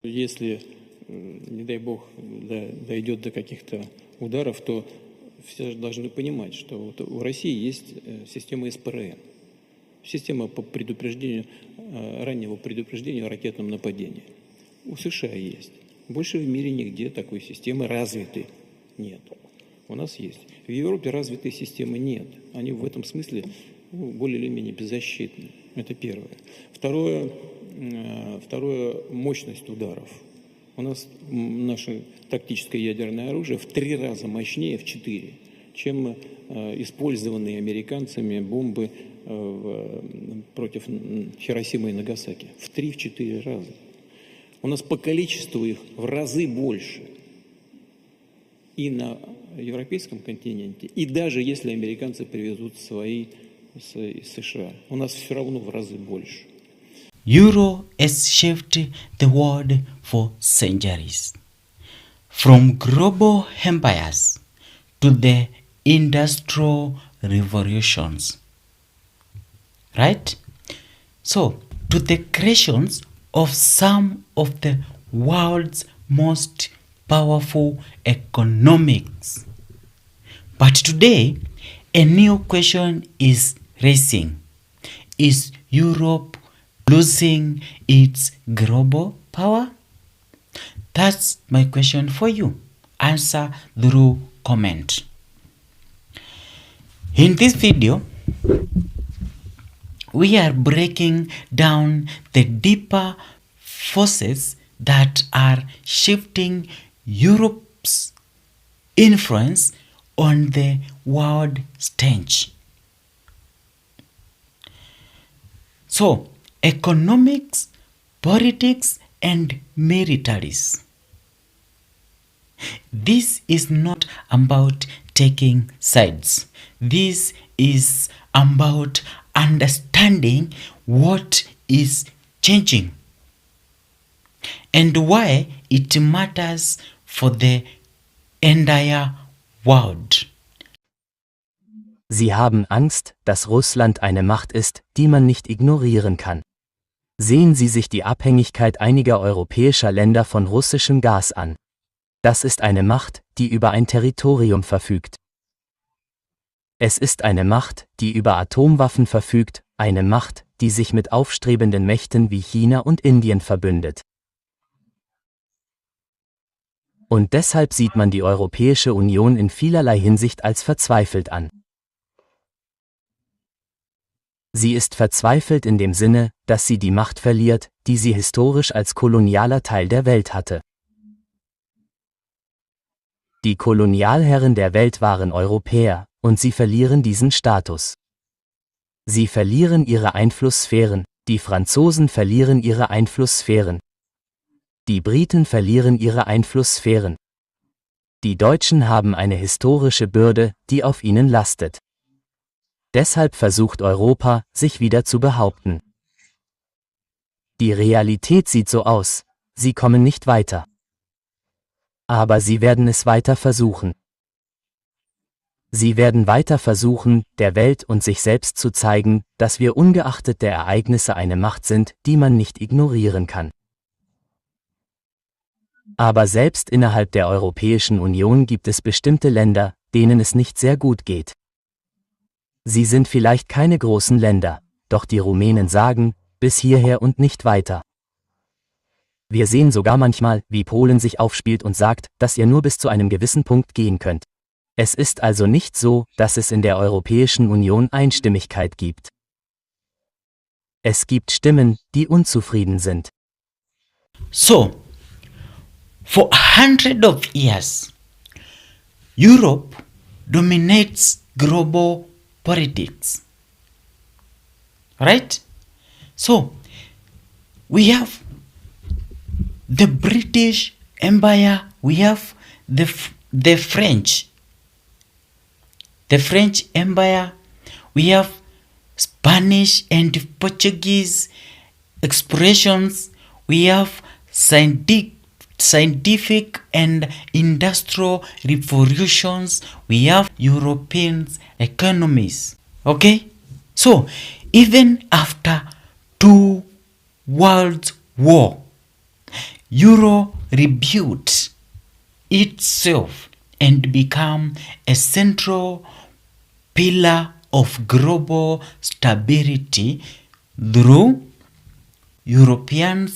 Если, не дай бог, дойдет до каких-то ударов, то все должны понимать, что вот у России есть система СПРН, система по предупреждению, раннего предупреждения о ракетном нападении. У США есть. Больше в мире нигде такой системы развитой нет. У нас есть. В Европе развитой системы нет. Они в этом смысле более или менее беззащитны. Это первое. Второе, мощность ударов. У нас наше тактическое ядерное оружие в 3 раза мощнее, в 4, чем использованные американцами бомбы против Хиросимы и Нагасаки. В 3-4 раза. У нас по количеству их в разы больше. И на европейском континенте, и даже если американцы привезут свои из США, у нас все равно в разы больше. Euro has shaped the world for centuries. From global empires to the industrial revolutions. Right? So, to the creations of some of the world's most powerful economics. But today, a new question is raising. Is Europe losing its global power? That's my question for you. Answer through comment. In this video, we are breaking down the deeper forces that are shifting Europe's influence on the world stage. So, economics, politics, and militaries. This is not about taking sides. This is about understanding what is changing and why it matters for the entire world. Sie haben Angst, dass Russland eine Macht ist, die man nicht ignorieren kann. Sehen Sie sich die Abhängigkeit einiger europäischer Länder von russischem Gas an. Das ist eine Macht, die über ein Territorium verfügt. Es ist eine Macht, die über Atomwaffen verfügt, eine Macht, die sich mit aufstrebenden Mächten wie China und Indien verbündet. Und deshalb sieht man die Europäische Union in vielerlei Hinsicht als verzweifelt an. Sie ist verzweifelt in dem Sinne, dass sie die Macht verliert, die sie historisch als kolonialer Teil der Welt hatte. Die Kolonialherren der Welt waren Europäer, und sie verlieren diesen Status. Sie verlieren ihre Einflusssphären, die Franzosen verlieren ihre Einflusssphären. Die Briten verlieren ihre Einflusssphären. Die Deutschen haben eine historische Bürde, die auf ihnen lastet. Deshalb versucht Europa, sich wieder zu behaupten. Die Realität sieht so aus, sie kommen nicht weiter. Aber sie werden es weiter versuchen. Sie werden weiter versuchen, der Welt und sich selbst zu zeigen, dass wir ungeachtet der Ereignisse eine Macht sind, die man nicht ignorieren kann. Aber selbst innerhalb der Europäischen Union gibt es bestimmte Länder, denen es nicht sehr gut geht. Sie sind vielleicht keine großen Länder, doch die Rumänen sagen, bis hierher und nicht weiter. Wir sehen sogar manchmal, wie Polen sich aufspielt und sagt, dass ihr nur bis zu einem gewissen Punkt gehen könnt. Es ist also nicht so, dass es in der Europäischen Union Einstimmigkeit gibt. Es gibt Stimmen, die unzufrieden sind. So, for hundreds of years, Europe dominates global politics. Right? So, we have the British Empire, we have the French Empire, we have Spanish and Portuguese explorations, we have scientific and industrial revolutions, we have European economies. Okay? So, even after 2 world war, Euro rebuilt itself and become a central pillar of global stability through European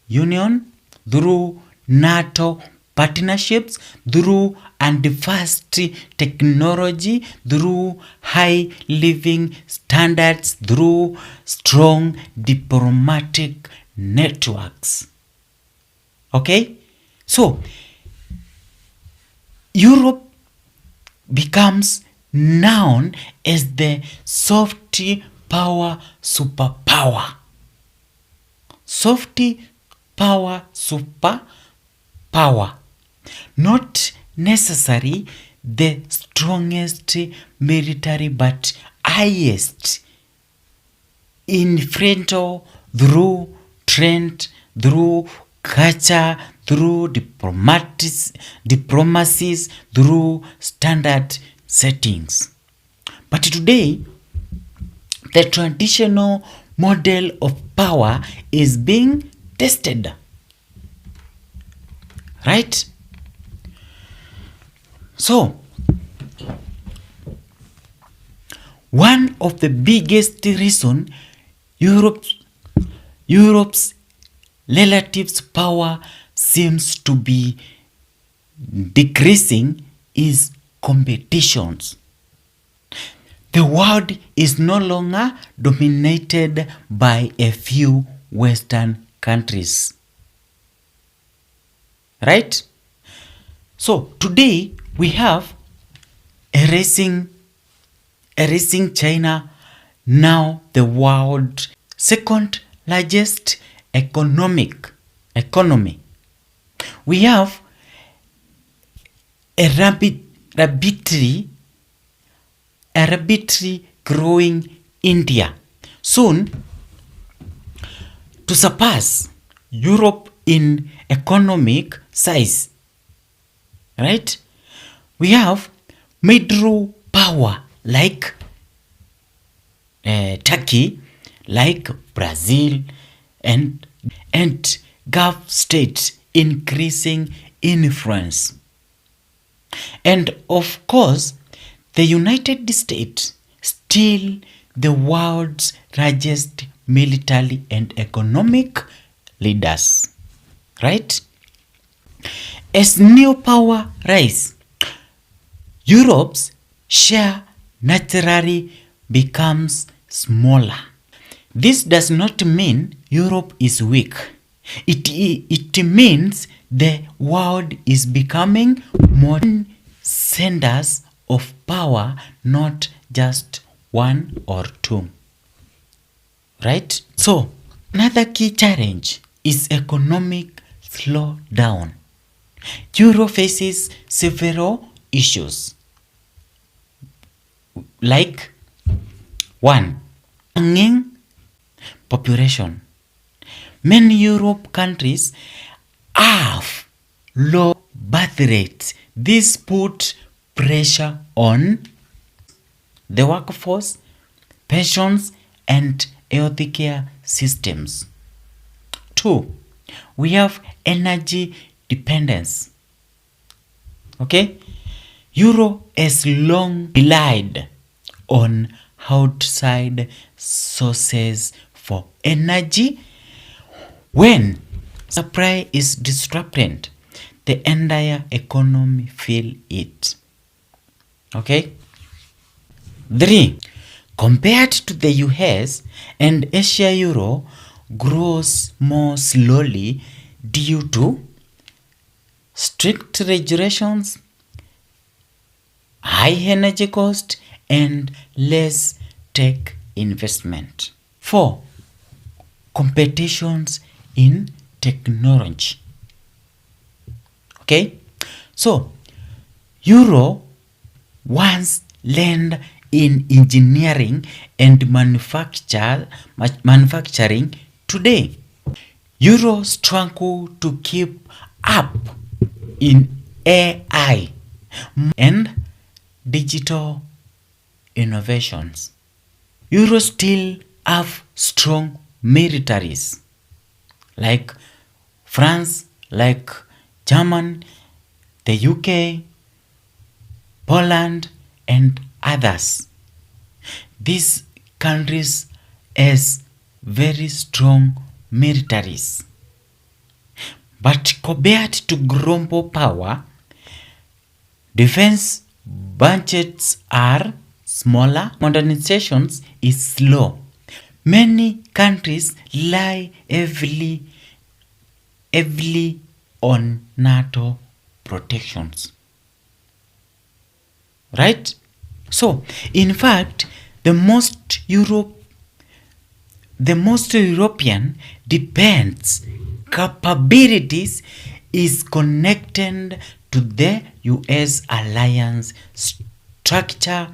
Union, through NATO partnerships, through advanced technology, through high living standards, through strong diplomatic networks. Okay? So, Europe becomes known as the soft power superpower. Soft power superpower. Not necessarily the strongest military, but highest influential through trend, through culture, through diplomacies, through standard settings. But today, the traditional model of power is being tested. Right? So, one of the biggest reason Europe's relative power seems to be decreasing is competitions. The world is no longer dominated by a few Western countries. Right? So today we have a racing China, now the world second largest economy. We have a rapidly growing India, soon to surpass Europe in economic size. Right? We have middle power like Turkey, like Brazil, and Gulf states increasing influence. And of course, the United States, still the world's largest military and economic leaders. Right? As new power rise, Europe's share naturally becomes smaller. This does not mean Europe is weak. It means the world is becoming more centers of power, not just one or two. Right? So, another key challenge is economic slowdown. Euro faces several issues. Like 1. Young population. Many Europe countries have low birth rates. This puts pressure on the workforce, pensions, and healthcare systems. 2. We have energy dependence. Okay? Euro has long relied on outside sources for energy. When supply is disrupted, the entire economy feel it. Okay? 3. Compared to the US and Asia, Euro grows more slowly due to strict regulations, high energy cost, and less tech investment. 4. Competitions in technology. Okay? So, Euro once led in engineering and manufacturing. Today, Euro struggle to keep up in AI and digital innovations. Euro still have strong militaries like France, like Germany, the UK, Poland, and others. These countries has very strong militaries. But compared to global power, defense budgets are smaller, modernizations is slow. Many countries rely heavily on NATO protections. Right? So, in fact, the most European defense capabilities is connected to the US alliance structure,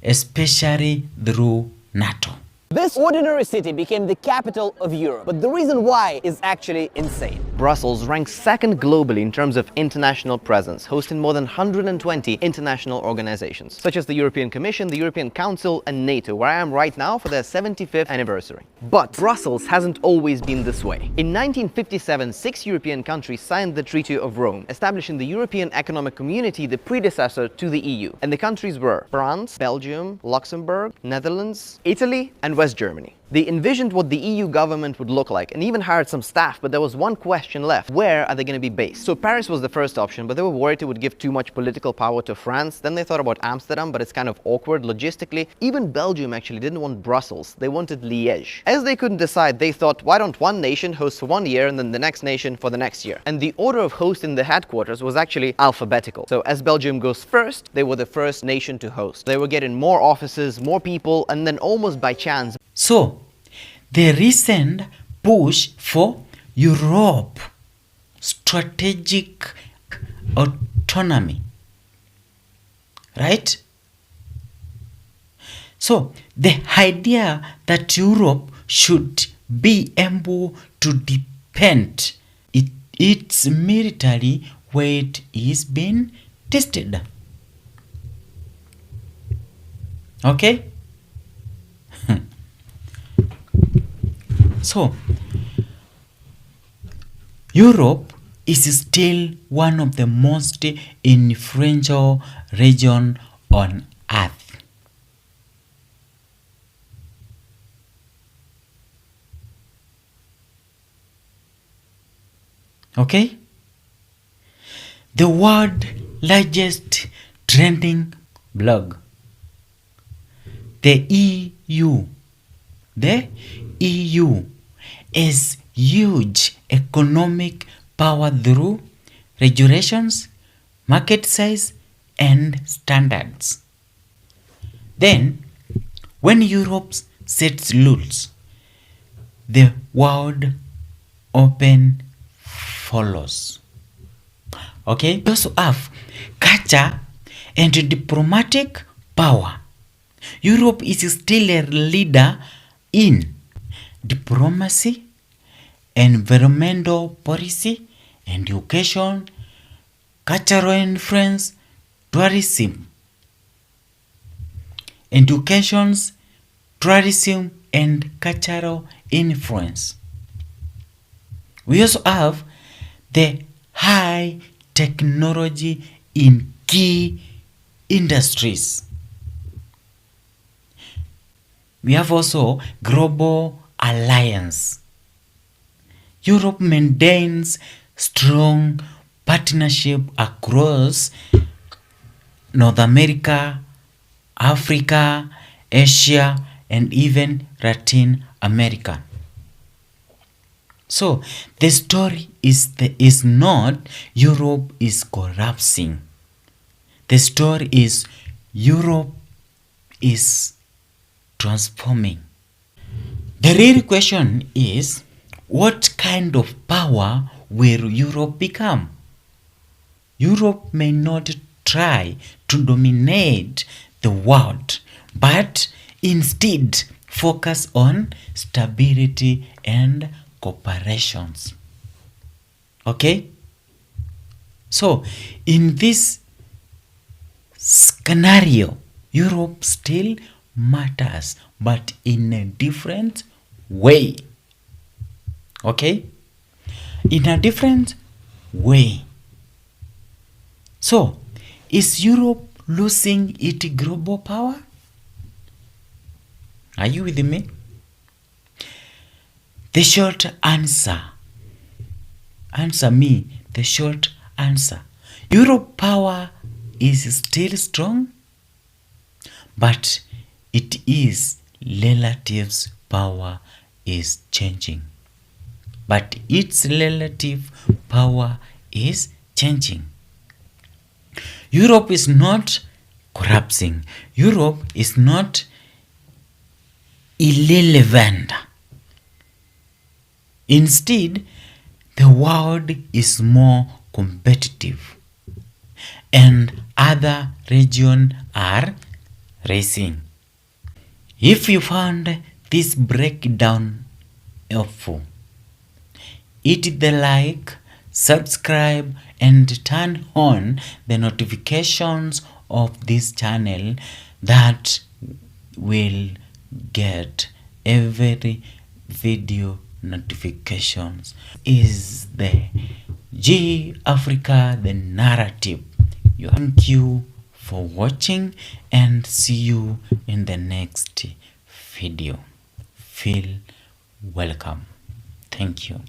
especially through NATO. This ordinary city became the capital of Europe, but the reason why is actually insane. Brussels ranks second globally in terms of international presence, hosting more than 120 international organizations, such as the European Commission, the European Council, and NATO, where I am right now for their 75th anniversary. But Brussels hasn't always been this way. In 1957, 6 European countries signed the Treaty of Rome, establishing the European Economic Community, the predecessor to the EU. And the countries were France, Belgium, Luxembourg, Netherlands, Italy, and West Germany. They envisioned what the EU government would look like and even hired some staff, but there was one question left. Where are they going to be based? So Paris was the first option, but they were worried it would give too much political power to France. Then they thought about Amsterdam, but it's kind of awkward logistically. Even Belgium actually didn't want Brussels. They wanted Liège. As they couldn't decide, they thought, why don't one nation host for 1 year and then the next nation for the next year? And the order of hosting the headquarters was actually alphabetical. So as Belgium goes first, they were the first nation to host. They were getting more offices, more people, and then almost by chance. So, the recent push for Europe strategic autonomy, right? So, the idea that Europe should be able to defend its military weight is being tested. Okay? So, Europe is still one of the most influential regions on Earth. Okay? The world's largest trending blog, the EU. The EU is huge economic power through regulations, market size, and standards. Then, when Europe sets rules, the world open follows. Okay? We also have culture and diplomatic power. Europe is still a leader in diplomacy, environmental policy, education, cultural influence, tourism. Educations, tourism, and cultural influence. We also have the high technology in key industries. We have also global alliance. Europe maintains strong partnership across North America, Africa, Asia, and even Latin America. So the story is not Europe is collapsing. The story is Europe is transforming. The real question is, what kind of power will Europe become? Europe may not try to dominate the world, but instead focus on stability and cooperations. Okay? So, in this scenario, Europe still matters, but in a different way. Okay? in a different way. So, is Europe losing its global power? Are you with me? The short answer. Answer me the short answer. Europe power is still strong, but it is relative power is changing. But its relative power is changing. Europe is not collapsing. Europe is not irrelevant. Instead, the world is more competitive and other regions are racing. If you found this breakdown helpful, hit the like, subscribe and turn on the notifications of this channel that will get every video notifications. Is the G Africa the narrative? Thank you for watching and see you in the next video. Feel welcome. Thank you.